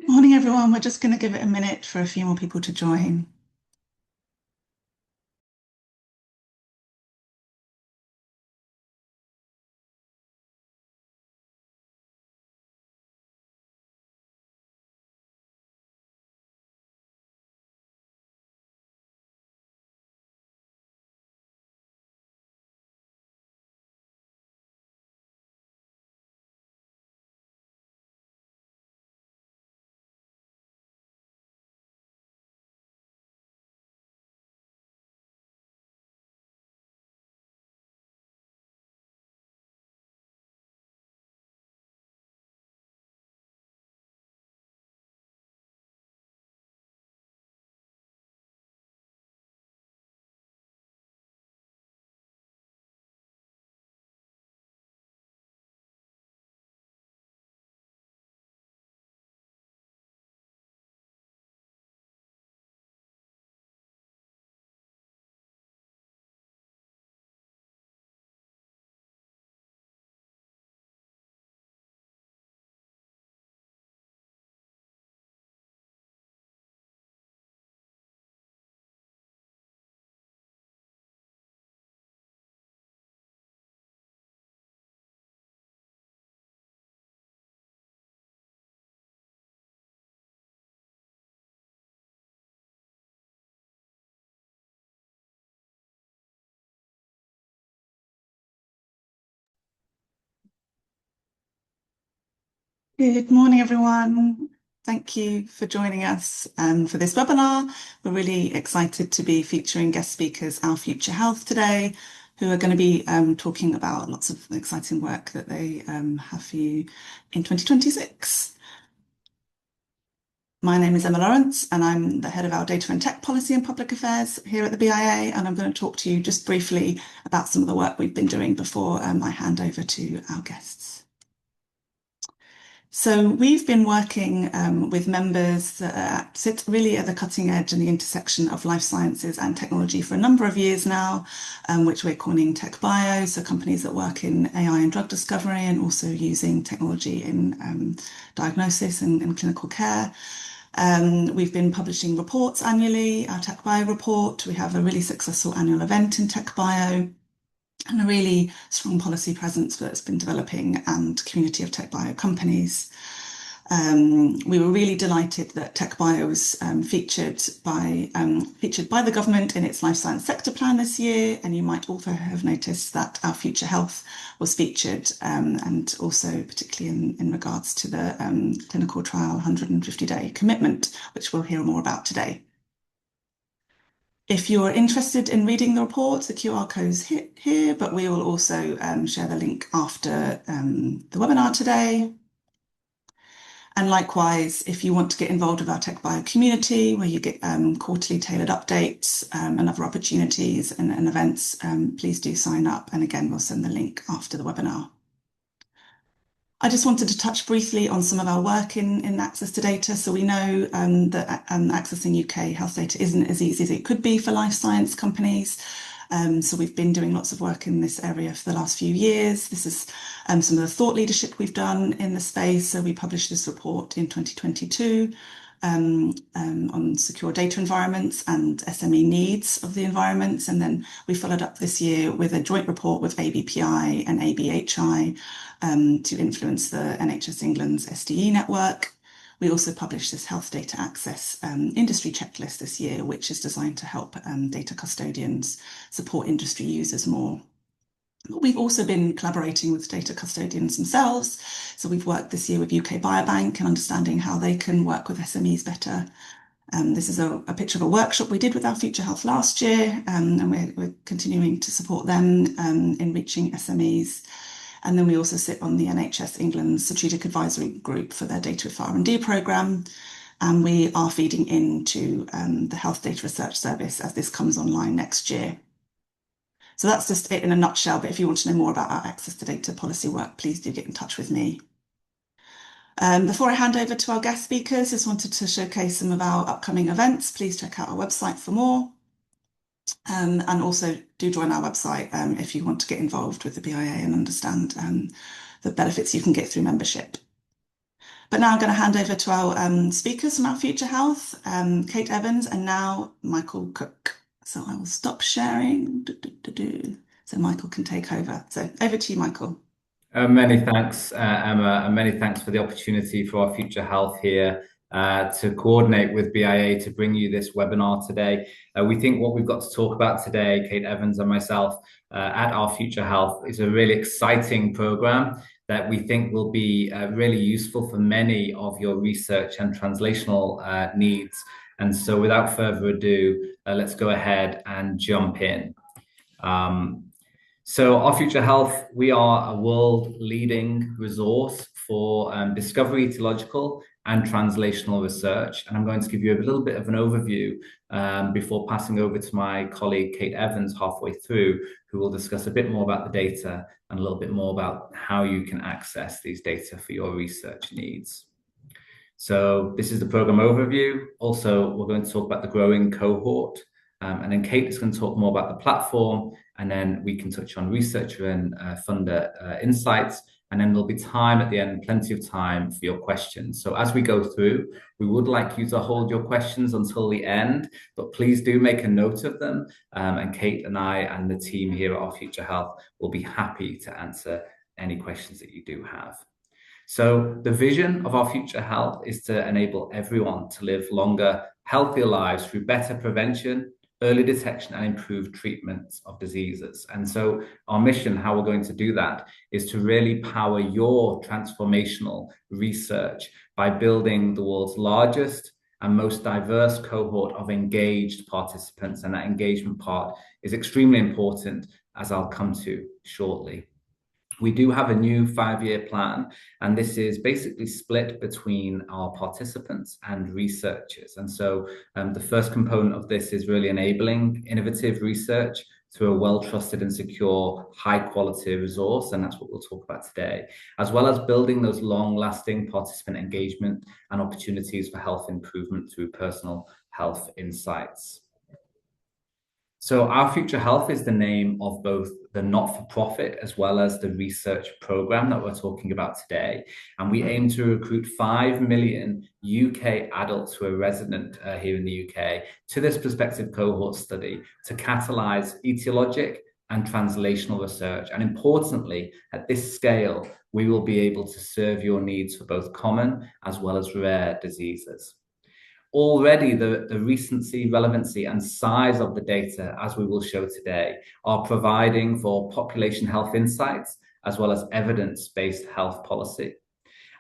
Morning, everyone. We're just going to give it a minute for a few more people to join. Good morning, everyone. Thank you for joining us for this webinar. We're really excited to be featuring guest speakers, Our Future Health today, who are going to be talking about lots of exciting work that they have for you in 2026. My name is Emma Lawrence, and I'm the head of our Data and Tech Policy and Public Affairs here at the BIA, and I'm going to talk to you just briefly about some of the work we've been doing before I hand over to our guests. So we've been working with members that sit really at the cutting edge and the intersection of life sciences and technology for a number of years now, which we're calling tech bio, so companies that work in AI and drug discovery and also using technology in diagnosis and clinical care. We've been publishing reports annually, our Tech Bio report. We have a really successful annual event in Tech Bio and a really strong policy presence that's been developing and community of Tech Bio companies. We were really delighted that Tech Bio was featured by the government in its life science sector plan this year, and you might also have noticed that Our Future Health was featured, and also particularly in regards to the clinical trial 150-day commitment, which we'll hear more about today. If you're interested in reading the report, the QR code's here, but we will also share the link after the webinar today. And likewise, if you want to get involved with our Tech Bio community, where you get quarterly tailored updates and other opportunities and events, please do sign up. And again, we'll send the link after the webinar. I just wanted to touch briefly on some of our work in access to data. So we know that accessing UK health data isn't as easy as it could be for life science companies. So we've been doing lots of work in this area for the last few years. This is some of the thought leadership we've done in the space. So we published this report in 2022 on secure data environments and SME needs of the environments. And then we followed up this year with a joint report with ABPI and ABHI to influence the NHS England's SDE network. We also published this health data access industry checklist this year, which is designed to help data custodians support industry users more. We've also been collaborating with data custodians themselves. So we've worked this year with UK Biobank and understanding how they can work with SMEs better. This is a picture of a workshop we did with Our Future Health last year, and we're continuing to support them in reaching SMEs. And then we also sit on the NHS England's Strategic Advisory Group for their Data for R&D programme. And we are feeding into the Health Data Research Service as this comes online next year. So that's just it in a nutshell. But if you want to know more about our access to data policy work, please do get in touch with me. Before I hand over to our guest speakers, just wanted to showcase some of our upcoming events. Please check out our website for more. And also do join our website if you want to get involved with the BIA and understand the benefits you can get through membership. But now I'm going to hand over to our speakers from our Future Health, Kate Evans and now Michael Cook. So I will stop sharing so Michael can take over. So over to you, Michael. Many thanks, Emma, and many thanks for the opportunity for our Future Health here to coordinate with BIA to bring you this webinar today. We think what we've got to talk about today, Kate Evans and myself, at our Future Health is a really exciting program that we think will be really useful for many of your research and translational needs. And so without further ado, let's go ahead and jump in. So our Future Health, we are a world-leading resource for discovery, etiological, and translational research. And I'm going to give you a little bit of an overview before passing over to my colleague, Kate Evans, halfway through, who will discuss a bit more about the data and a little bit more about how you can access these data for your research needs. So this is the program overview. Also, we're going to talk about the growing cohort. And then Kate is going to talk more about the platform, and then we can touch on researcher and funder insights. And then there'll be time at the end, plenty of time for your questions. So as we go through, we would like you to hold your questions until the end, but please do make a note of them. And Kate and I and the team here at our Future Health will be happy to answer any questions that you do have. So the vision of our Future Health is to enable everyone to live longer, healthier lives through better prevention, early detection, and improved treatment of diseases. And so our mission, how we're going to do that, is to really power your transformational research by building the world's largest and most diverse cohort of engaged participants. And that engagement part is extremely important, as I'll come to shortly. We do have a new 5-year plan, and this is basically split between our participants and researchers. And so the first component of this is really enabling innovative research through a well-trusted and secure, high-quality resource, and that's what we'll talk about today, as well as building those long-lasting participant engagement and opportunities for health improvement through personal health insights. So our Future Health is the name of both the not-for-profit as well as the research program that we're talking about today. And we aim to recruit 5 million UK adults who are resident here in the UK to this prospective cohort study to catalyze etiologic and translational research. And importantly, at this scale, we will be able to serve your needs for both common as well as rare diseases. Already the recency, relevancy, and size of the data, as we will show today, are providing for population health insights as well as evidence-based health policy.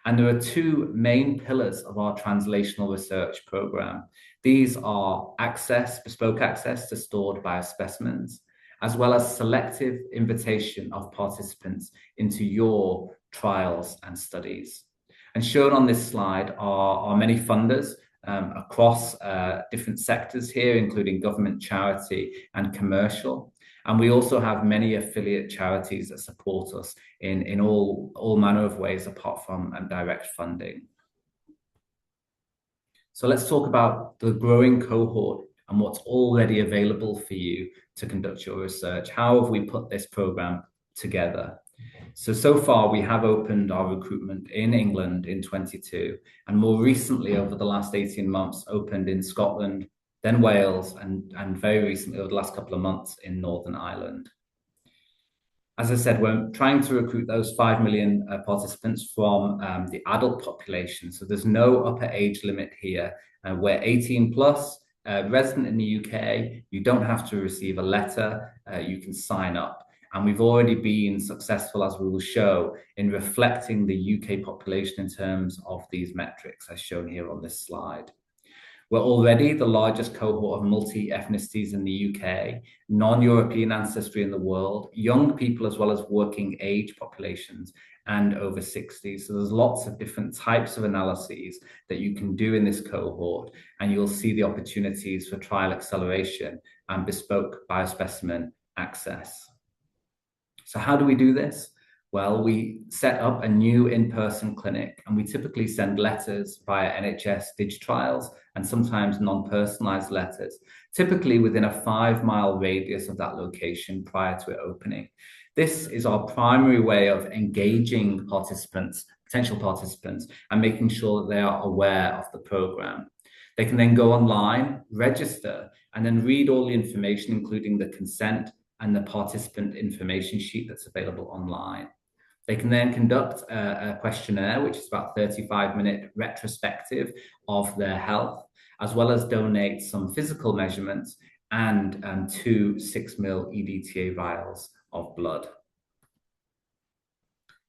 And there are two main pillars of our translational research program. These are access, bespoke access to stored biospecimens, as well as selective invitation of participants into your trials and studies. And shown on this slide are many funders across different sectors here, including government, charity, and commercial. And we also have many affiliate charities that support us in all manner of ways apart from direct funding. So let's talk about the growing cohort and what's already available for you to conduct your research. How have we put this program together? So far, we have opened our recruitment in England in 22, and more recently, over the last 18 months, opened in Scotland, then Wales, and very recently, over the last couple of months, in Northern Ireland. As I said, we're trying to recruit those 5 million participants from the adult population. So there's no upper age limit here. We're 18 plus, resident in the UK. You don't have to receive a letter. You can sign up. And we've already been successful, as we will show, in reflecting the UK population in terms of these metrics, as shown here on this slide. We're already the largest cohort of multi-ethnicities in the UK, non-European ancestry in the world, young people as well as working age populations, and over 60. So there's lots of different types of analyses that you can do in this cohort, and you'll see the opportunities for trial acceleration and bespoke biospecimen access. So how do we do this? Well, we set up a new in-person clinic, and we typically send letters via NHS Digitrials and sometimes non-personalized letters, typically within a 5-mile radius of that location prior to it opening. This is our primary way of engaging participants potential participants, and making sure that they are aware of the program. They can then go online, register, and then read all the information, including the consent and the participant information sheet that's available online. They can then conduct a questionnaire, which is about 35-minute retrospective of their health, as well as donate some physical measurements and 2 6 ml EDTA vials of blood.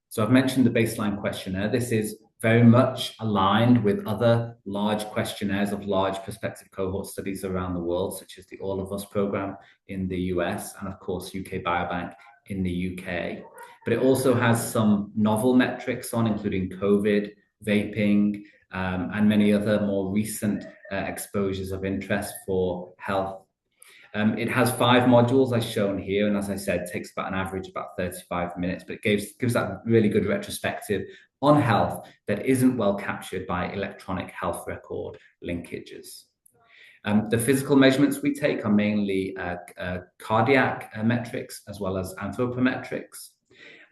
So I've mentioned the baseline questionnaire. This is very much aligned with other large questionnaires of large prospective cohort studies around the world, such as the All of Us program in the US and, of course, UK Biobank in the UK. But it also has some novel metrics on, including COVID, vaping, and many other more recent exposures of interest for health. It has 5 modules as shown here, and as I said, takes about an average about 35 minutes, but it gives that really good retrospective on health that isn't well captured by electronic health record linkages. The physical measurements we take are mainly cardiac metrics as well as anthropometrics.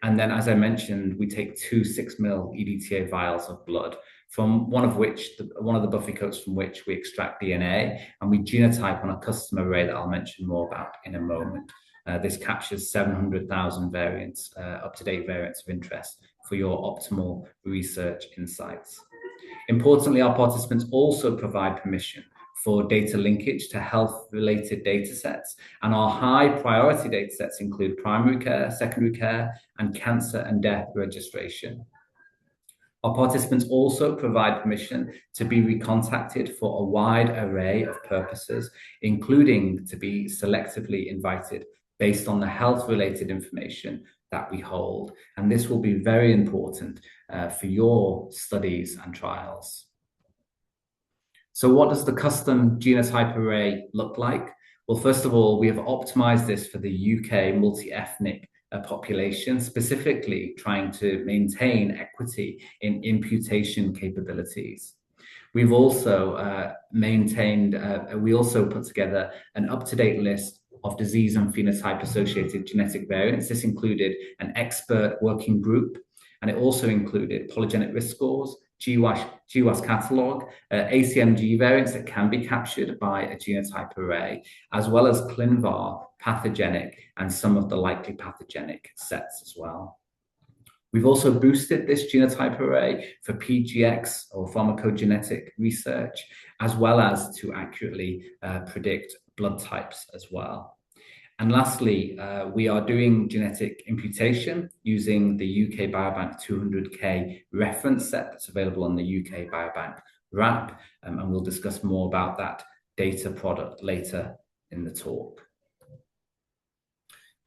And then, as I mentioned, we take 2 6-ml EDTA vials of blood, from one of the buffy coats from which we extract DNA, and we genotype on a custom array that I'll mention more about in a moment. This captures 700,000 variants, up-to-date variants of interest for your optimal research insights. Importantly, our participants also provide permission for data linkage to health-related data sets, and our high priority data sets include primary care, secondary care, and cancer and death registration. Our participants also provide permission to be recontacted for a wide array of purposes, including to be selectively invited based on the health-related information that we hold. And this will be very important for your studies and trials. So what does the custom genotype array look like? Well, first of all, we have optimized this for the UK multi-ethnic population, specifically trying to maintain equity in imputation capabilities. We've also we also put together an up-to-date list of disease and phenotype associated genetic variants. This included an expert working group, and it also included polygenic risk scores, GWAS catalog, ACMG variants that can be captured by a genotype array, as well as ClinVar pathogenic and some of the likely pathogenic sets as well. We've also boosted this genotype array for PGX or pharmacogenetic research, as well as to accurately predict blood types as well. And lastly, we are doing genetic imputation using the UK Biobank 200K reference set that's available on the UK Biobank wrap, and we'll discuss more about that data product later in the talk.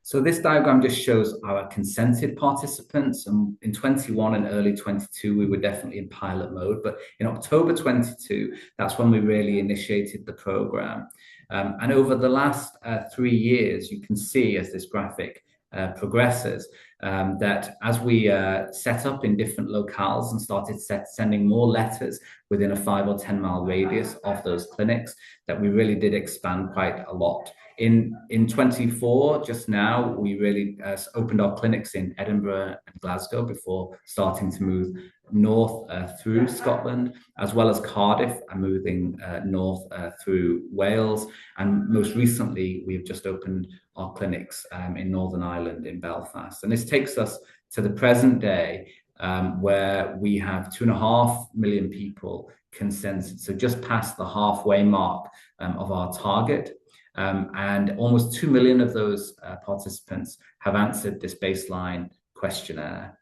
So this diagram just shows our consented participants, and in 21 and early 22, we were definitely in pilot mode, but in October 22, that's when we really initiated the program. And over the last 3 years, you can see as this graphic progresses, that as we set up in different locales and started sending more letters within a 5 or 10 mile radius of those clinics, that we really did expand quite a lot. In 24, just now, we really opened our clinics in Edinburgh and Glasgow before starting to move north through Scotland, as well as Cardiff and moving north through Wales. And most recently, we've just opened our clinics in Northern Ireland in Belfast. And this takes us to the present day, where we have 2.5 million people consented, so just past the halfway mark of our target. And almost 2 million of those participants have answered this baseline questionnaire.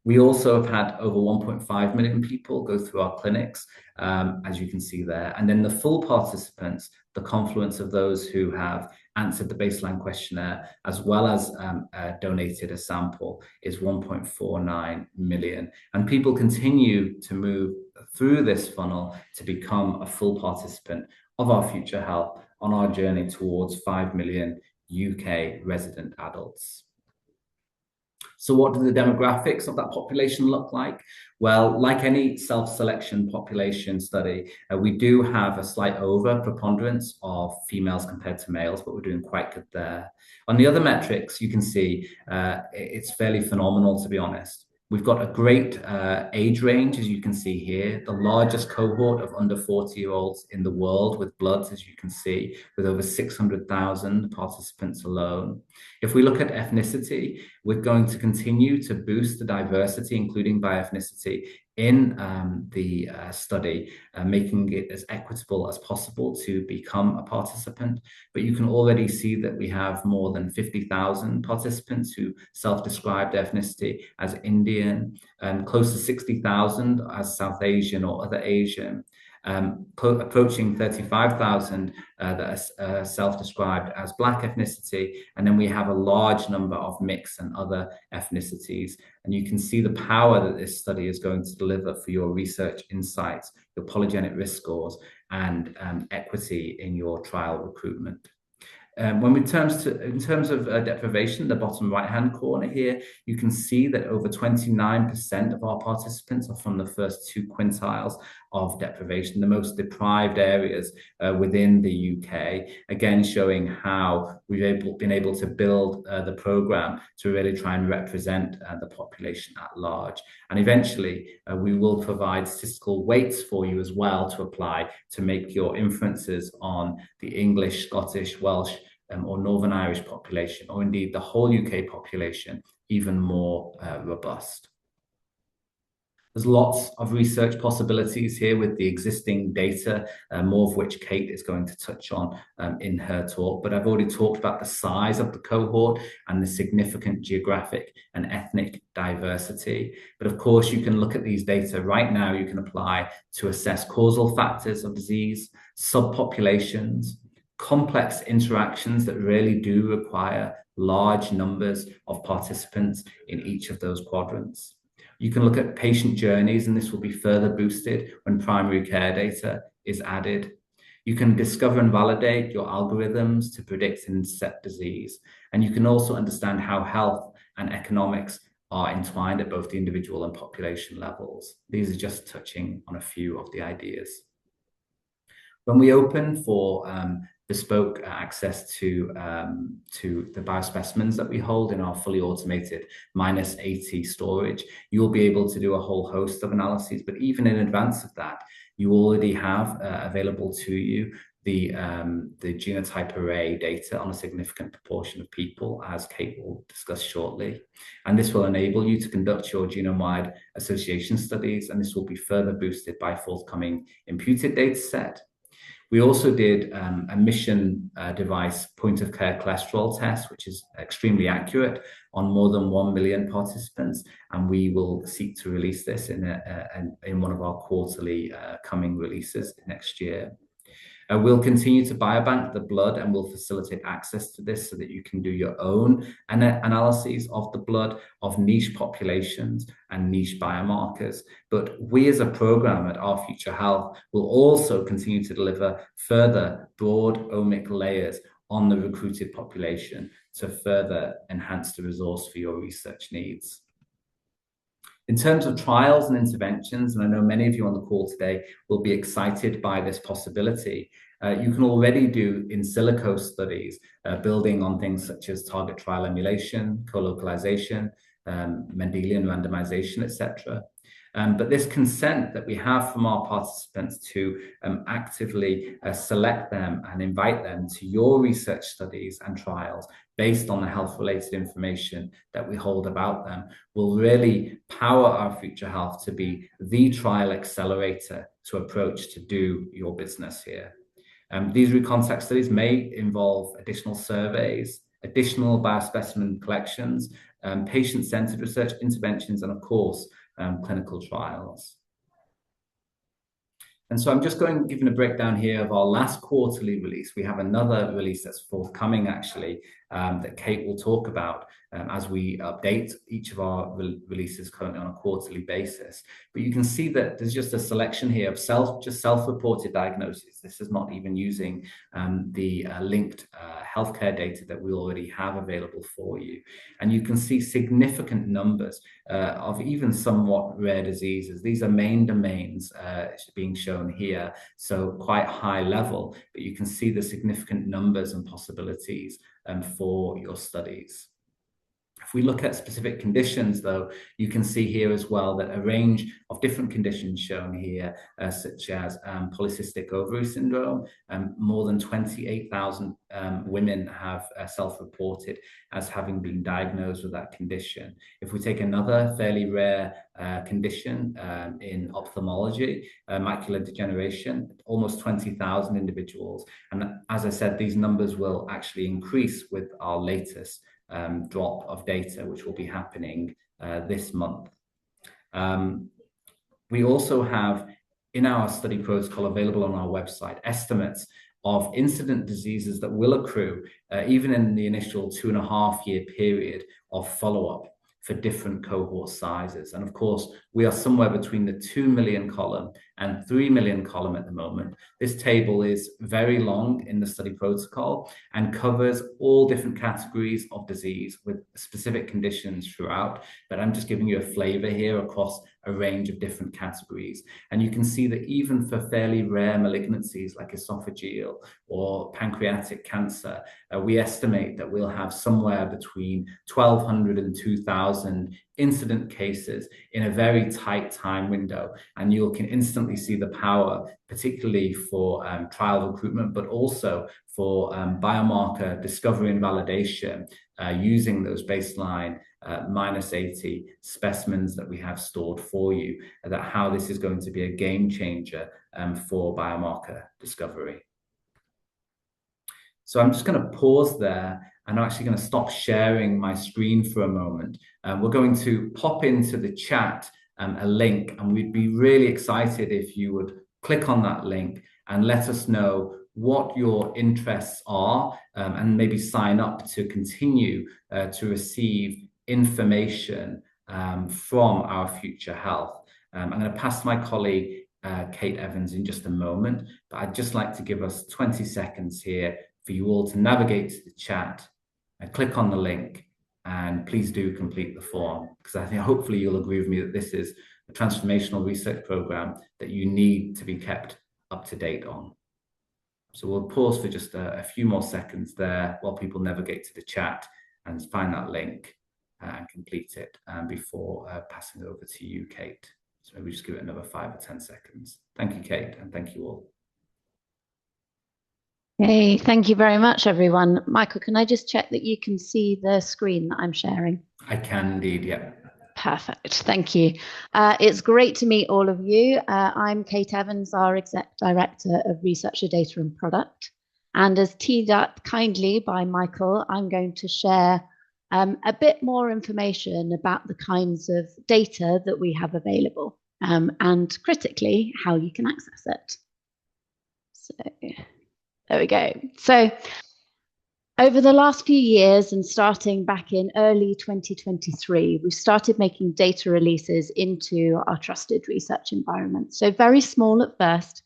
We also have had over 1.5 million people go through our clinics, as you can see there. And then the full participants, the confluence of those who have answered the baseline questionnaire, as well as donated a sample, is 1.49 million. And people continue to move through this funnel to become a full participant of our future health on our journey towards 5 million UK resident adults. So what do the demographics of that population look like? Well, like any self-selection population study, we do have a slight over preponderance of females compared to males, but we're doing quite good there. On the other metrics, you can see it's fairly phenomenal, to be honest. We've got a great age range, as you can see here, the largest cohort of under 40-year-olds in the world with bloods, as you can see, with over 600,000 participants alone. If we look at ethnicity, we're going to continue to boost the diversity, including by ethnicity, in the study, making it as equitable as possible to become a participant. But you can already see that we have more than 50,000 participants who self-described ethnicity as Indian, close to 60,000 as South Asian or other Asian, approaching 35,000 that are self-described as Black ethnicity, and then we have a large number of mixed and other ethnicities. And you can see the power that this study is going to deliver for your research insights, your polygenic risk scores, and equity in your trial recruitment. When in terms of deprivation, the bottom right-hand corner here, you can see that over 29% of our participants are from the first 2 quintiles of deprivation, the most deprived areas within the UK, again showing how we've been able to build the program to really try and represent the population at large. And eventually, we will provide statistical weights for you as well to apply to make your inferences on the English, Scottish, Welsh, or Northern Irish population, or indeed the whole UK population, even more robust. There's lots of research possibilities here with the existing data, more of which Kate is going to touch on in her talk. But I've already talked about the size of the cohort and the significant geographic and ethnic diversity. But of course, you can look at these data right now. You can apply to assess causal factors of disease, subpopulations, complex interactions that really do require large numbers of participants in each of those quadrants. You can look at patient journeys, and this will be further boosted when primary care data is added. You can discover and validate your algorithms to predict and intercept disease. And you can also understand how health and economics are entwined at both the individual and population levels. These are just touching on a few of the ideas. When we open for bespoke access to the biospecimens that we hold in our fully automated -80 storage, you'll be able to do a whole host of analyses. But even in advance of that, you already have available to you the genotype array data on a significant proportion of people, as Kate will discuss shortly. And this will enable you to conduct your genome-wide association studies, and this will be further boosted by forthcoming imputed data set. We also did a mission device point-of-care cholesterol test, which is extremely accurate on more than 1 million participants, and we will seek to release this in one of our quarterly coming releases next year. We'll continue to biobank the blood, and we'll facilitate access to this so that you can do your own analyses of the blood of niche populations and niche biomarkers. But we as a program at Our Future Health will also continue to deliver further broad omic layers on the recruited population to further enhance the resource for your research needs. In terms of trials and interventions, and I know many of you on the call today will be excited by this possibility, you can already do in silico studies, building on things such as target trial emulation, co-localization, Mendelian randomization, etc. But this consent that we have from our participants to actively select them and invite them to your research studies and trials based on the health-related information that we hold about them will really power Our Future Health to be the trial accelerator to approach to do your business here. These recontact studies may involve additional surveys, additional biospecimen collections, patient-centered research interventions, and of course, clinical trials. And so I'm just giving a breakdown here of our last quarterly release. We have another release that's forthcoming, actually, that Kate will talk about as we update each of our releases currently on a quarterly basis. But you can see that there's just a selection here of self-reported diagnoses. This is not even using the linked healthcare data that we already have available for you. And you can see significant numbers of even somewhat rare diseases. These are main domains being shown here, so quite high level, but you can see the significant numbers and possibilities for your studies. If we look at specific conditions, though, you can see here as well that a range of different conditions shown here, such as polycystic ovary syndrome. More than 28,000 women have self-reported as having been diagnosed with that condition. If we take another fairly rare condition in ophthalmology, macular degeneration, almost 20,000 individuals. And as I said, these numbers will actually increase with our latest drop of data, which will be happening this month. We also have in our study protocol available on our website estimates of incident diseases that will accrue even in the initial 2.5-year period of follow-up for different cohort sizes. And of course, we are somewhere between the 2 million column and 3 million column at the moment. This table is very long in the study protocol and covers all different categories of disease with specific conditions throughout. But I'm just giving you a flavor here across a range of different categories. And you can see that even for fairly rare malignancies like esophageal or pancreatic cancer, we estimate that we'll have somewhere between 1,200 and 2,000 incident cases in a very tight time window. And you can instantly see the power, particularly for trial recruitment, but also for biomarker discovery and validation using those baseline -80 specimens that we have stored for you, that how this is going to be a game changer for biomarker discovery. So I'm just going to pause there, and I'm actually going to stop sharing my screen for a moment. We're going to pop into the chat a link, and we'd be really excited if you would click on that link and let us know what your interests are, and maybe sign up to continue to receive information from our Future Health. I'm going to pass to my colleague Kate Evans in just a moment, but I'd just like to give us 20 seconds here for you all to navigate to the chat and click on the link, and please do complete the form, because I think hopefully you'll agree with me that this is a transformational research program that you need to be kept up to date on. So we'll pause for just a few more seconds there while people navigate to the chat and find that link and complete it before passing over to you, Kate. So maybe just give it another 5 or 10 seconds. Thank you, Kate, and thank you all. Hey, thank you very much, everyone. Michael, can I just check that you can see the screen that I'm sharing? I can indeed, yeah. Perfect, thank you. It's great to meet all of you. I'm Kate Evans, our Exec Director of Researcher Data and Product. And as teed up kindly by Michael, I'm going to share a bit more information about the kinds of data that we have available, and critically, how you can access it. So there we go. So over the last few years, and starting back in early 2023, we started making data releases into our trusted research environment. So very small at first,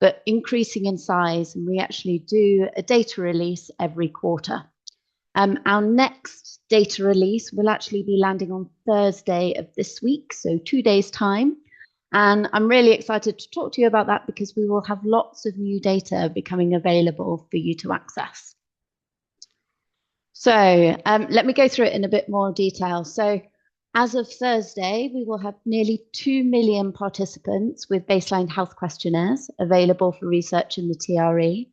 but increasing in size. And we actually do a data release every quarter. Our next data release will actually be landing on Thursday of this week, so 2 days' time. And I'm really excited to talk to you about that, because we will have lots of new data becoming available for you to access. So let me go through it in a bit more detail. So as of Thursday, we will have nearly 2 million participants with baseline health questionnaires available for research in the TRE.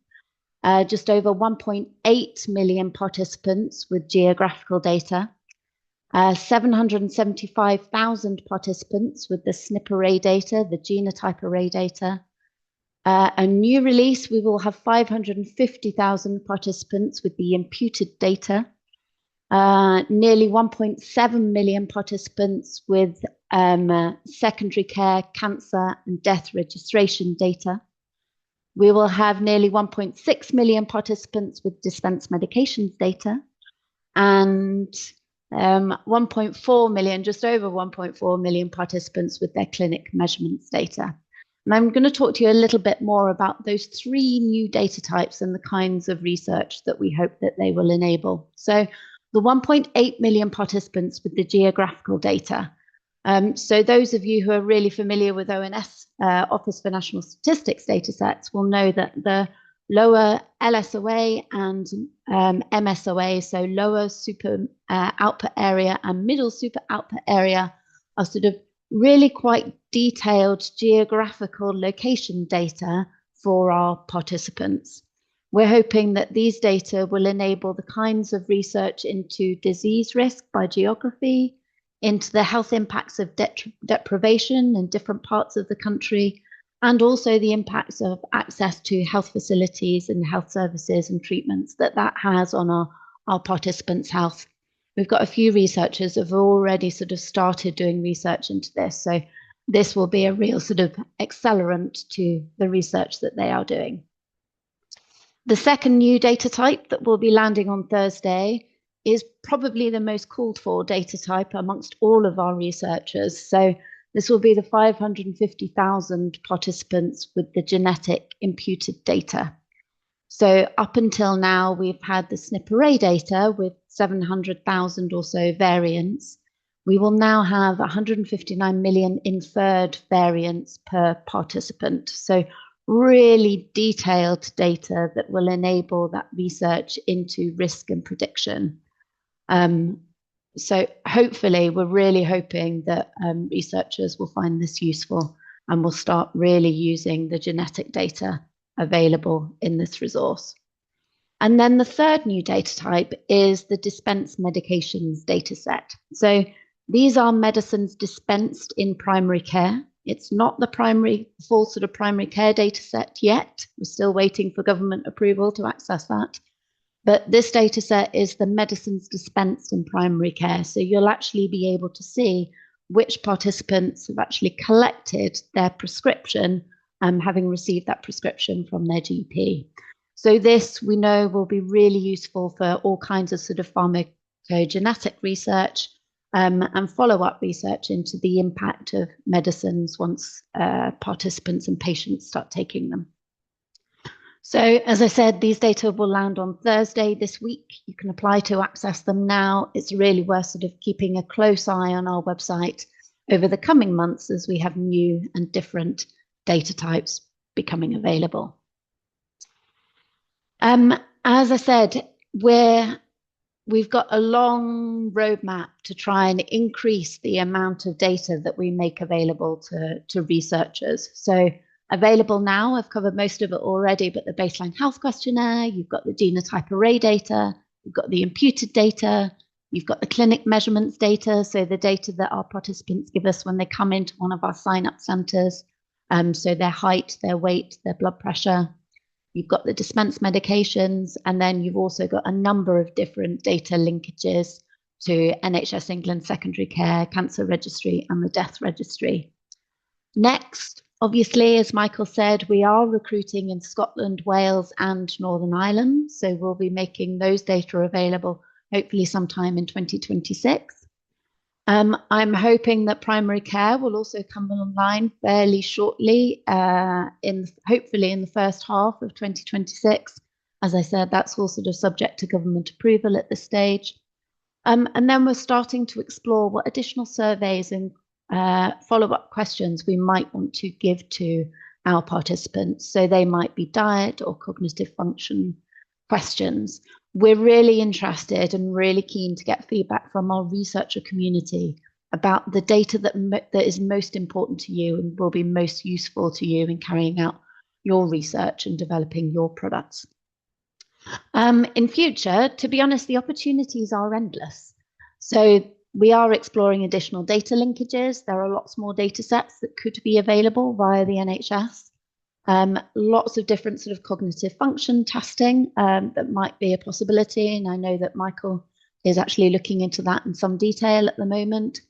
Just over 1.8 million participants with geographical data. 775,000 participants with the SNP array data, the genotype array data. A new release, we will have 550,000 participants with the imputed data. Nearly 1.7 million participants with secondary care, cancer and death registration data. We will have nearly 1.6 million participants with dispensed medications data, and 1.4 million, just over 1.4 million participants with their clinic measurements data. And I'm going to talk to you a little bit more about those 3 new data types and the kinds of research that we hope that they will enable. So the 1.8 million participants with the geographical data. So those of you who are really familiar with ONS, Office for National Statistics data sets, will know that the lower LSOA and MSOA, so lower super output area and middle super output area, are sort of really quite detailed geographical location data for our participants. We're hoping that these data will enable the kinds of research into disease risk by geography, into the health impacts of deprivation in different parts of the country, and also the impacts of access to health facilities and health services and treatments that has on our participants' health. We've got a few researchers who have already sort of started doing research into this, so this will be a real sort of accelerant to the research that they are doing. The second new data type that will be landing on Thursday is probably the most called for data type amongst all of our researchers. So this will be the 550,000 participants with the genetic imputed data. So up until now, we've had the SNP array data with 700,000 or so variants. We will now have 159 million inferred variants per participant. So really detailed data that will enable that research into risk and prediction. So hopefully, we're really hoping that researchers will find this useful and will start really using the genetic data available in this resource. And then the third new data type is the dispensed medications data set. So these are medicines dispensed in primary care. It's not the full sort of primary care data set yet. We're still waiting for government approval to access that. But this data set is the medicines dispensed in primary care. So you'll actually be able to see which participants have actually collected their prescription, having received that prescription from their GP. So this, we know, will be really useful for all kinds of sort of pharmacogenetic research and follow-up research into the impact of medicines once participants and patients start taking them. So as I said, these data will land on Thursday this week. You can apply to access them now. It's really worth sort of keeping a close eye on our website over the coming months as we have new and different data types becoming available. As I said, we've got a long roadmap to try and increase the amount of data that we make available to researchers. So available now, I've covered most of it already, but the baseline health questionnaire, you've got the genotype array data, you've got the imputed data, you've got the clinic measurements data, so the data that our participants give us when they come into one of our sign-up centres, so their height, their weight, their blood pressure. You've got the dispensed medications, and then you've also got a number of different data linkages to NHS England Secondary Care, Cancer Registry, and the Death Registry. Next, obviously, as Michael said, we are recruiting in Scotland, Wales, and Northern Ireland. So we'll be making those data available, hopefully sometime in 2026. I'm hoping that primary care will also come online fairly shortly, hopefully in the first half of 2026. As I said, that's all sort of subject to government approval at this stage. And then we're starting to explore what additional surveys and follow-up questions we might want to give to our participants. So they might be diet or cognitive function questions. We're really interested and really keen to get feedback from our researcher community about the data that is most important to you and will be most useful to you in carrying out your research and developing your products. In future, to be honest, the opportunities are endless. So we are exploring additional data linkages. There are lots more data sets that could be available via the NHS. Lots of different sort of cognitive function testing that might be a possibility. And I know that Michael is actually looking into that in some detail at the moment.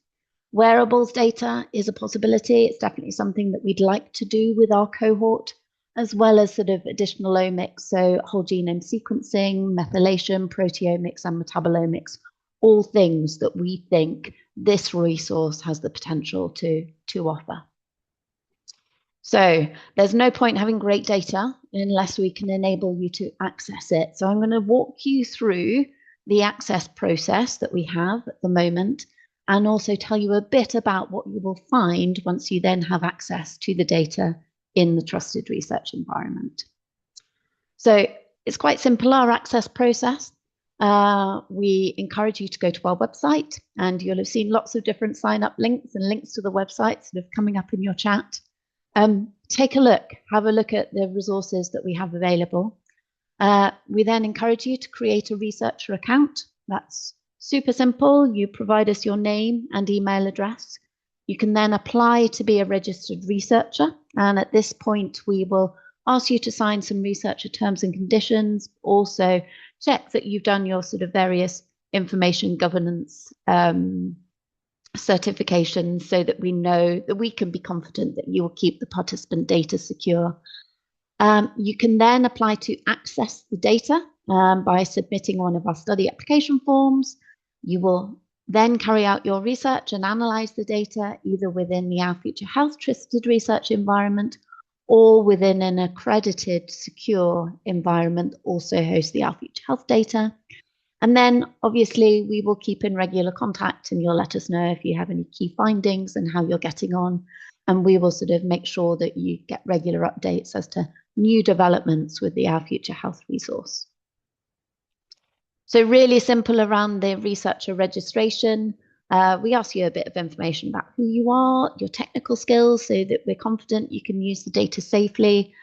Wearables data is a possibility. It's definitely something that we'd like to do with our cohort, as well as sort of additional omics, so whole genome sequencing, methylation, proteomics, and metabolomics, all things that we think this resource has the potential to offer. So there's no point having great data unless we can enable you to access it. So I'm going to walk you through the access process that we have at the moment, and also tell you a bit about what you will find once you then have access to the data in the trusted research environment. So it's quite simple, our access process. We encourage you to go to our website, and you'll have seen lots of different sign-up links and links to the website sort of coming up in your chat. Take a look, have a look at the resources that we have available. We then encourage you to create a researcher account. That's super simple. You provide us your name and email address. You can then apply to be a registered researcher. And at this point, we will ask you to sign some researcher terms and conditions, also check that you've done your sort of various information governance certifications so that we know that we can be confident that you will keep the participant data secure. You can then apply to access the data by submitting one of our study application forms. You will then carry out your research and analyze the data either within the Our Future Health trusted research environment or within an accredited secure environment also host the Our Future Health data. And then obviously we will keep in regular contact, and you'll let us know if you have any key findings and how you're getting on. And we will sort of make sure that you get regular updates as to new developments with the Our Future Health resource. So really simple around the researcher registration. We ask you a bit of information about who you are, your technical skills, so that we're confident you can use the data safely.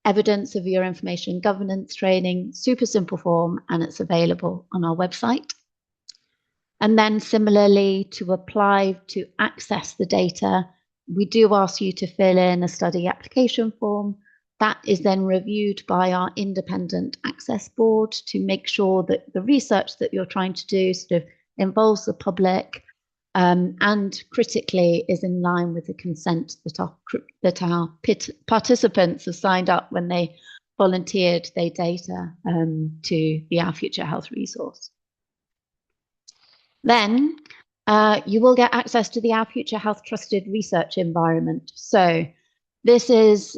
Evidence of your information governance training, super simple form, and it's available on our website. And then similarly, to apply to access the data, we do ask you to fill in a study application form. That is then reviewed by our independent access board to make sure that the research that you're trying to do sort of involves the public and critically is in line with the consent that our participants have signed up when they volunteered their data to the Our Future Health resource. Then you will get access to the Our Future Health trusted research environment. So this is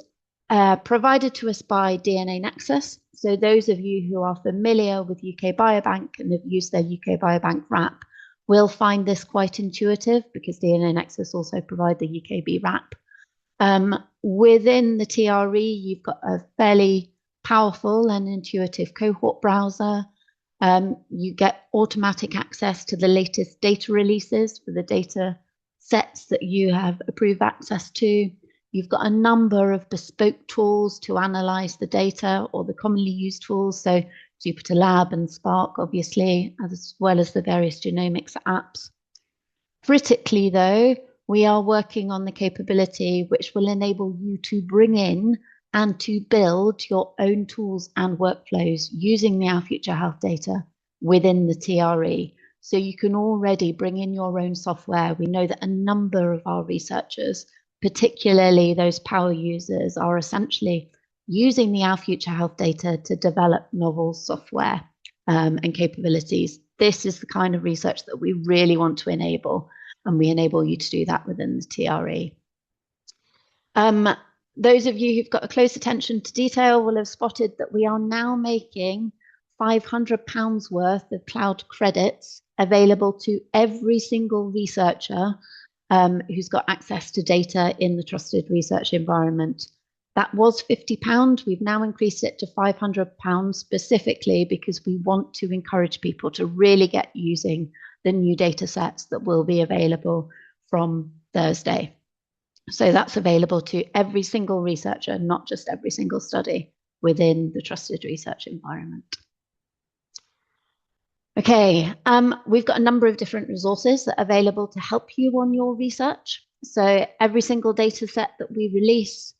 provided to us by DNA Nexus. So those of you who are familiar with UK Biobank and have used their UK Biobank wrap will find this quite intuitive because DNA Nexus also provide the UKB wrap. Within the TRE, you've got a fairly powerful and intuitive cohort browser. You get automatic access to the latest data releases for the data sets that you have approved access to. You've got a number of bespoke tools to analyze the data, or the commonly used tools, so Jupyter Lab and Spark, obviously, as well as the various genomics apps. Critically, though, we are working on the capability which will enable you to bring in and to build your own tools and workflows using the Our Future Health data within the TRE. So you can already bring in your own software. We know that a number of our researchers, particularly those power users, are essentially using the Our Future Health data to develop novel software and capabilities. This is the kind of research that we really want to enable, and we enable you to do that within the TRE. Those of you who've got a close attention to detail will have spotted that we are now making £500 worth of cloud credits available to every single researcher who's got access to data in the trusted research environment. That was £50. We've now increased it to £500 specifically because we want to encourage people to really get using the new data sets that will be available from Thursday. So that's available to every single researcher, not just every single study within the trusted research environment. Okay, we've got a number of different resources that are available to help you on your research. So every single data set that we release,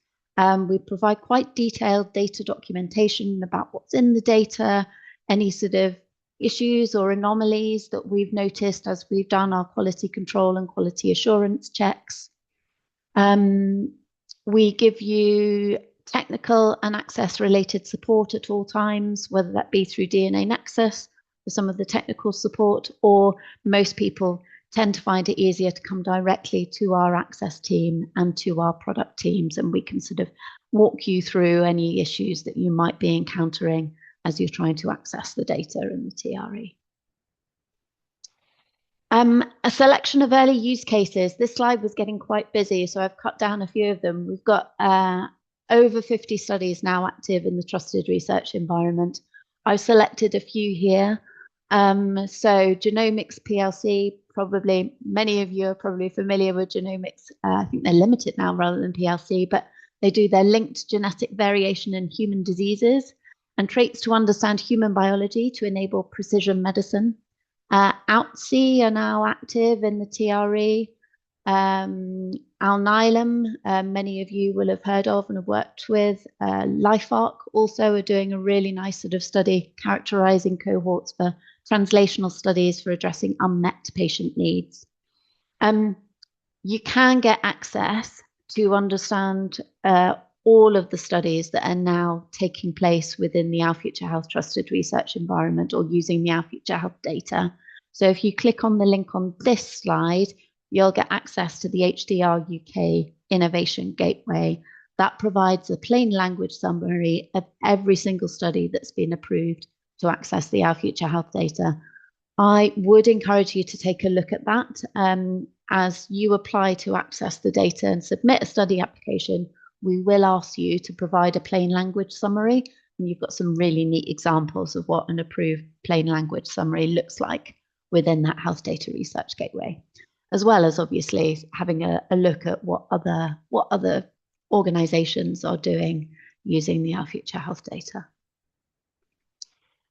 we provide quite detailed data documentation about what's in the data, any sort of issues or anomalies that we've noticed as we've done our quality control and quality assurance checks. We give you technical and access related support at all times, whether that be through DNA Nexus for some of the technical support, or most people tend to find it easier to come directly to our access team and to our product teams, and we can sort of walk you through any issues that you might be encountering as you're trying to access the data in the TRE. A selection of early use cases. This slide was getting quite busy, so I've cut down a few of them. We've got over 50 studies now active in the trusted research environment. I've selected a few here. So Genomics PLC, probably many of you are probably familiar with Genomics. I think they're limited now rather than PLC, but they do their linked genetic variation in human diseases and traits to understand human biology to enable precision medicine. OUTSI are now active in the TRE. Alnylam, many of you will have heard of and have worked with. LifeArc also are doing a really nice sort of study characterizing cohorts for translational studies for addressing unmet patient needs. You can get access to understand all of the studies that are now taking place within the Our Future Health Trusted Research environment or using the Our Future Health data. So if you click on the link on this slide, you'll get access to the HDR UK Innovation Gateway. That provides a plain language summary of every single study that's been approved to access the Our Future Health data. I would encourage you to take a look at that. As you apply to access the data and submit a study application, we will ask you to provide a plain language summary. And you've got some really neat examples of what an approved plain language summary looks like within that Health Data Research Gateway, as well as obviously having a look at what other organizations are doing using the Our Future Health data.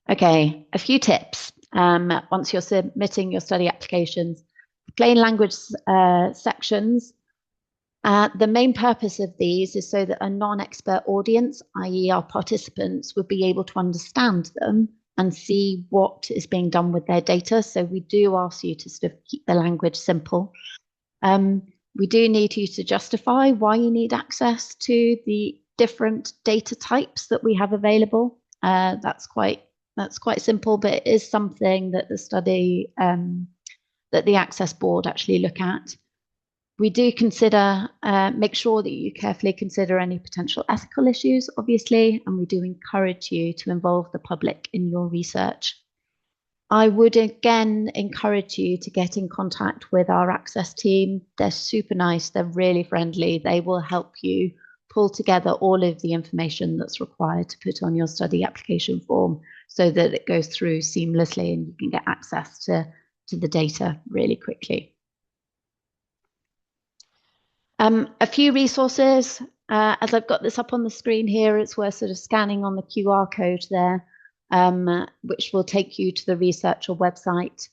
Okay, a few tips. Once you're submitting your study applications, plain language sections. The main purpose of these is so that a non-expert audience, i.e. our participants, would be able to understand them and see what is being done with their data. So we do ask you to sort of keep the language simple. We do need you to justify why you need access to the different data types that we have available. That's quite simple, but it is something that the study, that the Access Board actually look at. We do consider, make sure that you carefully consider any potential ethical issues, obviously, and we do encourage you to involve the public in your research. I would again encourage you to get in contact with our Access team. They're super nice, they're really friendly. They will help you pull together all of the information that's required to put on your study application form so that it goes through seamlessly and you can get access to the data really quickly. A few resources, as I've got this up on the screen here, it's worth sort of scanning on the QR code there, which will take you to the researcher website.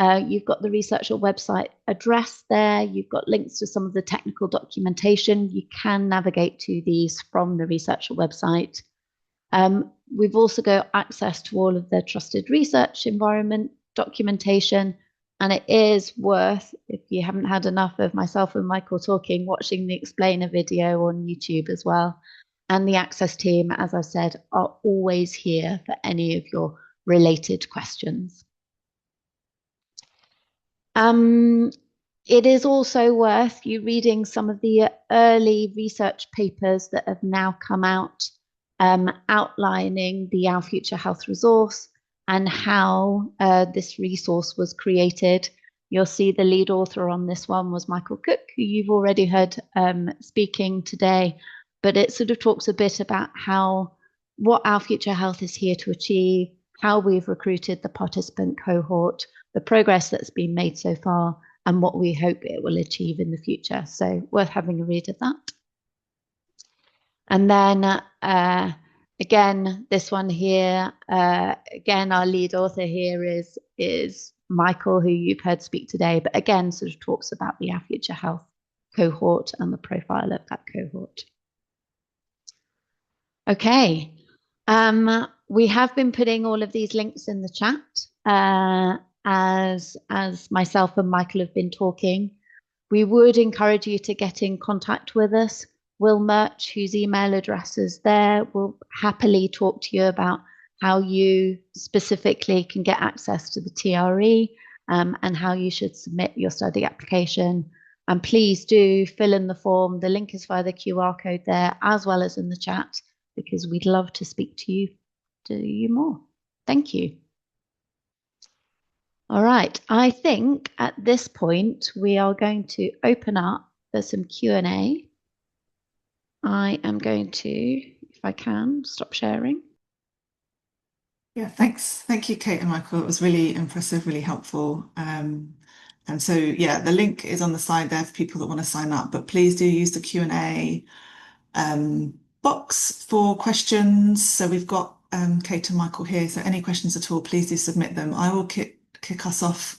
You've got the researcher website address there. You've got links to some of the technical documentation. You can navigate to these from the researcher website. We've also got access to all of the trusted research environment documentation. And it is worth, if you haven't had enough of myself and Michael talking, watching the explainer video on YouTube as well. And the Access team, as I said, are always here for any of your related questions. It is also worth you reading some of the early research papers that have now come out outlining the Our Future Health resource and how this resource was created. You'll see the lead author on this one was Michael Cook, who you've already heard speaking today, but it sort of talks a bit about what Our Future Health is here to achieve, how we've recruited the participant cohort, the progress that's been made so far, and what we hope it will achieve in the future. So worth having a read of that. And then again, this one here, again, our lead author here is Michael, who you've heard speak today, but again, sort of talks about the Our Future Health cohort and the profile of that cohort. Okay, we have been putting all of these links in the chat as myself and Michael have been talking. We would encourage you to get in contact with us. Will Murch, whose email address is there, will happily talk to you about how you specifically can get access to the TRE and how you should submit your study application. And please do fill in the form. The link is via the QR code there, as well as in the chat, because we'd love to speak to you more. Thank you. All right, I think at this point we are going to open up for some Q&A. I am going to, if I can, stop sharing. Yeah, thanks. Thank you, Kate and Michael. It was really impressive, really helpful. And so, yeah, the link is on the side there for people that want to sign up, but please do use the Q&A box for questions. So we've got Kate and Michael here. So any questions at all, please do submit them. I will kick us off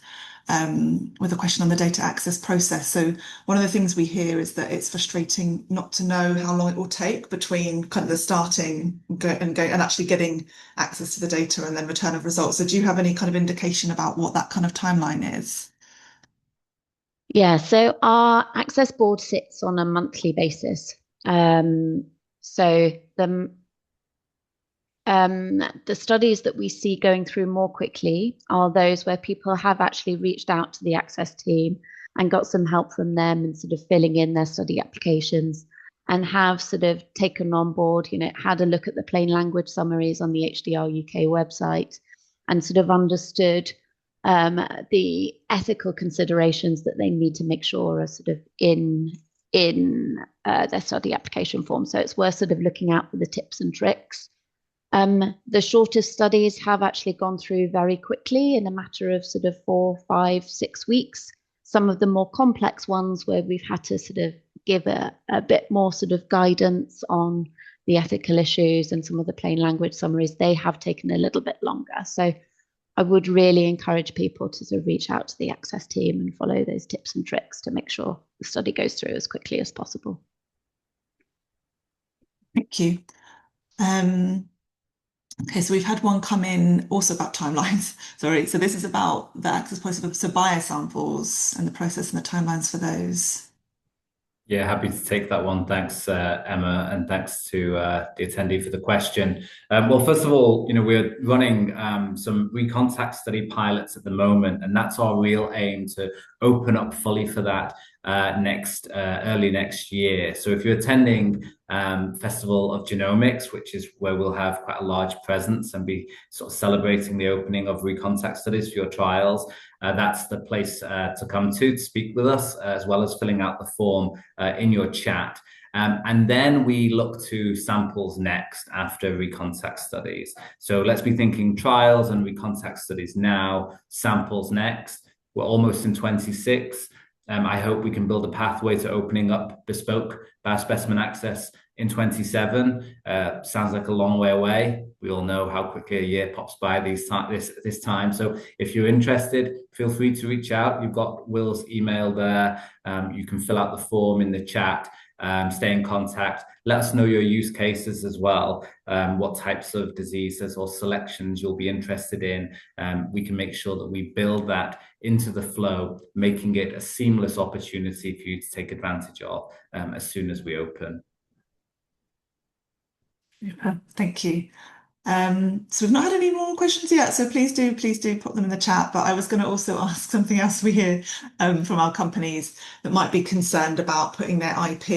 with a question on the data access process. So one of the things we hear is that it's frustrating not to know how long it will take between kind of the starting and actually getting access to the data and then return of results. So do you have any kind of indication about what that kind of timeline is? Yeah, so our access board sits on a monthly basis. So the studies that we see going through more quickly are those where people have actually reached out to the access team and got some help from them and sort of filling in their study applications and have sort of taken on board, had a look at the plain language summaries on the HDR UK website and sort of understood the ethical considerations that they need to make sure are sort of in their study application form. So it's worth sort of looking out for the tips and tricks. The shortest studies have actually gone through very quickly in a matter of sort of 4, 5, 6 weeks. Some of the more complex ones where we've had to sort of give a bit more sort of guidance on the ethical issues and some of the plain language summaries, they have taken a little bit longer. So I would really encourage people to sort of reach out to the access team and follow those tips and tricks to make sure the study goes through as quickly as possible. Thank you. Okay, so we've had one come in also about timelines. Sorry, so this is about the access process, so biosamples and the process and the timelines for those. Yeah, happy to take that one. Thanks, Emma, and thanks to the attendee for the question. Well, first of all, we're running some recontact study pilots at the moment, and that's our real aim to open up fully for that early next year. So if you're attending Festival of Genomics, which is where we'll have quite a large presence and be sort of celebrating the opening of recontact studies for your trials, that's the place to come to speak with us, as well as filling out the form in your chat. And then we look to samples next after recontact studies. So let's be thinking trials and recontact studies now, samples next. We're almost in 26. I hope we can build a pathway to opening up bespoke biospecimen access in 27. Sounds like a long way away. We all know how quickly a year pops by this time. So if you're interested, feel free to reach out. You've got Will's email there. You can fill out the form in the chat. Stay in contact. Let us know your use cases as well, what types of diseases or selections you'll be interested in. We can make sure that we build that into the flow, making it a seamless opportunity for you to take advantage of as soon as we open. Thank you. So we've not had any more questions yet, so please do put them in the chat. But I was going to also ask something else we hear from our companies that might be concerned about putting their IP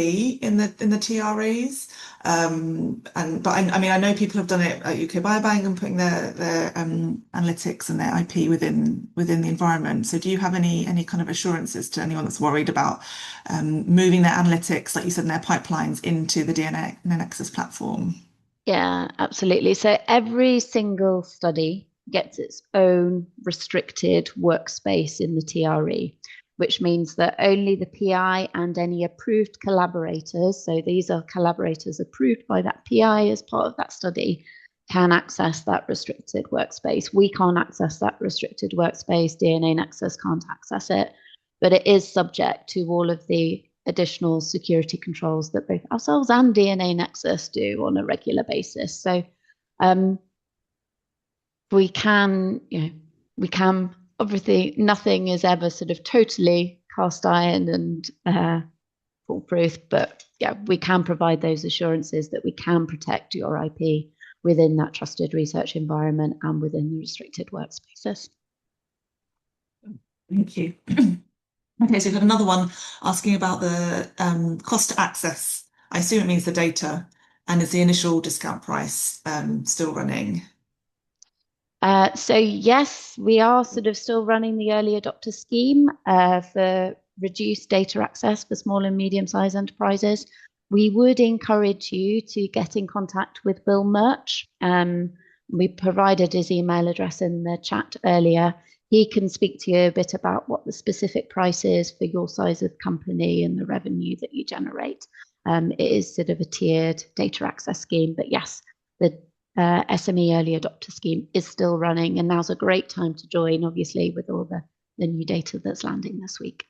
in the TREs. But I know people have done it at UK Biobank and putting their analytics and their IP within the environment. So do you have any kind of assurances to anyone that's worried about moving their analytics, like you said, in their pipelines into the DNA Nexus platform? Yeah, absolutely. So every single study gets its own restricted workspace in the TRE, which means that only the PI and any approved collaborators, so these are collaborators approved by that PI as part of that study, can access that restricted workspace. We can't access that restricted workspace. DNA Nexus can't access it, but it is subject to all of the additional security controls that both ourselves and DNA Nexus do on a regular basis. So we can obviously nothing is ever sort of totally cast iron and foolproof, but yeah, we can provide those assurances that we can protect your IP within that trusted research environment and within the restricted workspaces. Thank you. Okay, so we've got another one asking about the cost to access. I assume it means the data, and is the initial discount price still running? So yes, we are sort of still running the early adopter scheme for reduced data access for small and medium-sized enterprises. we would encourage you to get in contact with Will Murch. We provided his email address in the chat earlier. He can speak to you a bit about what the specific price is for your size of company and the revenue that you generate. It is sort of a tiered data access scheme, but yes, the SME early adopter scheme is still running, and now's a great time to join, obviously, with all the new data that's landing this week.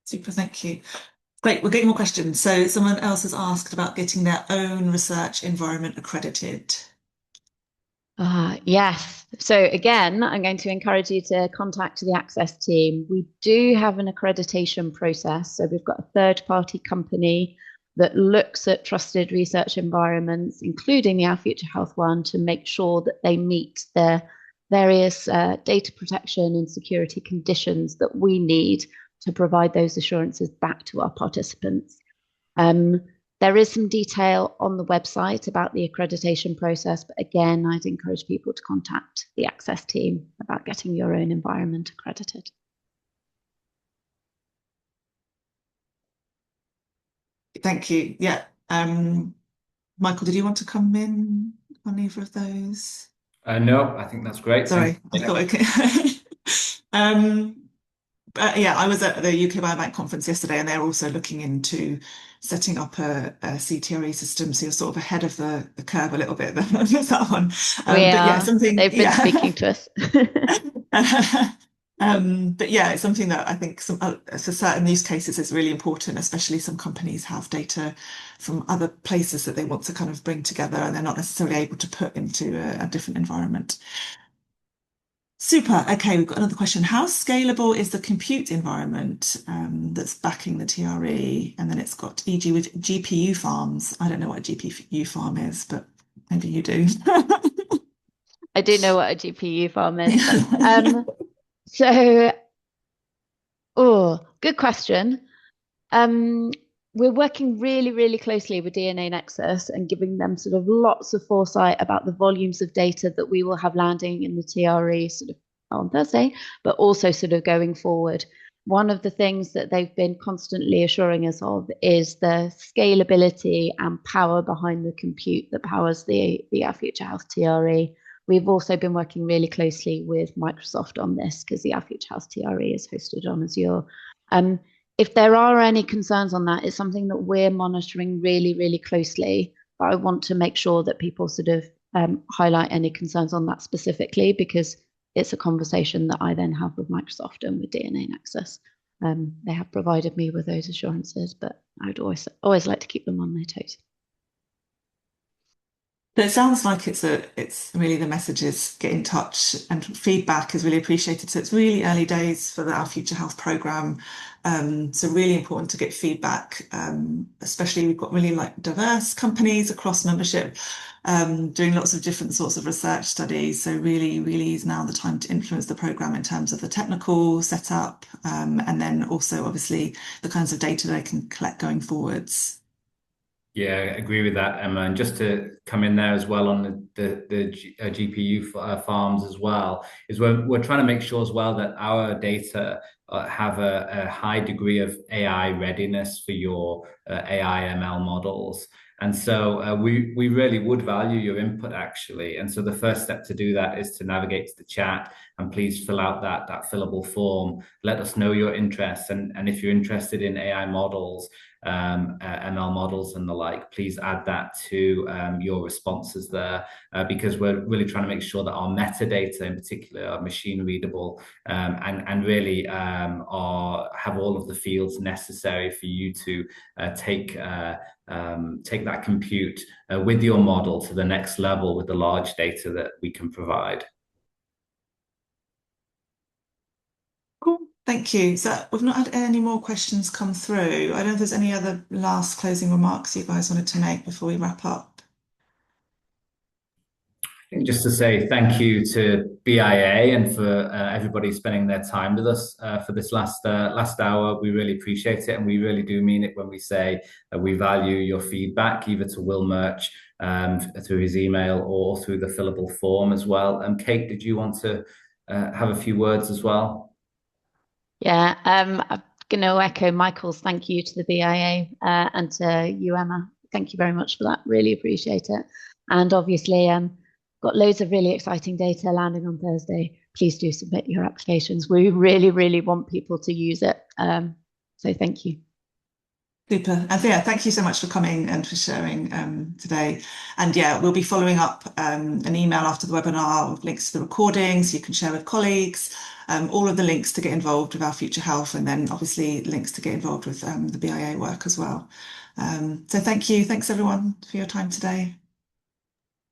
Super, thank you. Great, we're getting more questions. So someone else has asked about getting their own research environment accredited. Yes. So again, I'm going to encourage you to contact the Access team. We do have an accreditation process. So we've got a third-party company that looks at trusted research environments, including the Our Future Health one, to make sure that they meet the various data protection and security conditions that we need to provide those assurances back to our participants. There is some detail on the website about the accreditation process, but again, I'd encourage people to contact the Access team about getting your own environment accredited. Thank you. Yeah. Michael, did you want to come in on either of those? No, I think that's great. Sorry, I thought okay. Yeah, I was at the UK Biobank conference yesterday, and they're also looking into setting up a CTRE system, so you're sort of ahead of the curve a little bit with that one. But yeah, something they've been speaking to us. But yeah, it's something that I think for certain use cases is really important, especially some companies have data from other places that they want to kind of bring together, and they're not necessarily able to put into a different environment. Super. Okay, we've got another question. How scalable is the compute environment that's backing the TRE? And then it's got e.g. with GPU farms. I don't know what a GPU farm is, but maybe you do. I do know what a GPU farm is. Good question. We're working really, really closely with DNA Nexus and giving them sort of lots of foresight about the volumes of data that we will have landing in the TRE sort of on Thursday, but also sort of going forward. One of the things that they've been constantly assuring us of is the scalability and power behind the compute that powers the Our Future Health TRE. We've also been working really closely with Microsoft on this because the Our Future Health TRE is hosted on Azure. If there are any concerns on that, it's something that we're monitoring really, really closely. But I want to make sure that people sort of highlight any concerns on that specifically, because it's a conversation that I then have with Microsoft and with DNA Nexus. They have provided me with those assurances, but I would always like to keep them on their toes. But it sounds like it's really the message is get in touch, and feedback is really appreciated. So it's really early days for Our Future Health programme. So really important to get feedback, especially we've got really diverse companies across membership doing lots of different sorts of research studies. So really, really is now the time to influence the programme in terms of the technical setup, and then also obviously the kinds of data they can collect going forwards. Yeah, I agree with that, Emma. And just to come in there as well on the GPU farms as well, is we're trying to make sure as well that our data have a high degree of AI readiness for your AI ML models. And so we really would value your input, actually. And so the first step to do that is to navigate to the chat, and please fill out that fillable form. Let us know your interests. And if you're interested in AI models, ML models and the like, please add that to your responses there, because we're really trying to make sure that our metadata in particular are machine readable, and really have all of the fields necessary for you to take that compute with your model to the next level with the large data that we can provide. Cool. Thank you. So we've not had any more questions come through. I don't know if there's any other last closing remarks you guys wanted to make before we wrap up. I think just to say thank you to BIA and for everybody spending their time with us for this last hour. We really appreciate it, and we really do mean it when we say we value your feedback, either to Will Murch through his email or through the fillable form as well. Kate, did you want to have a few words as well? Yeah, I'm going to echo Michael's thank you to the BIA and to you, Emma. Thank you very much for that. Really appreciate it. And obviously, got loads of really exciting data landing on Thursday. Please do submit your applications. We really, really want people to use it. So thank you. Super. And yeah, thank you so much for coming and for sharing today. And yeah, we'll be following up an email after the webinar with links to the recordings you can share with colleagues, all of the links to get involved with our Future Health, and then obviously links to get involved with the BIA work as well. So thank you. Thanks everyone for your time today.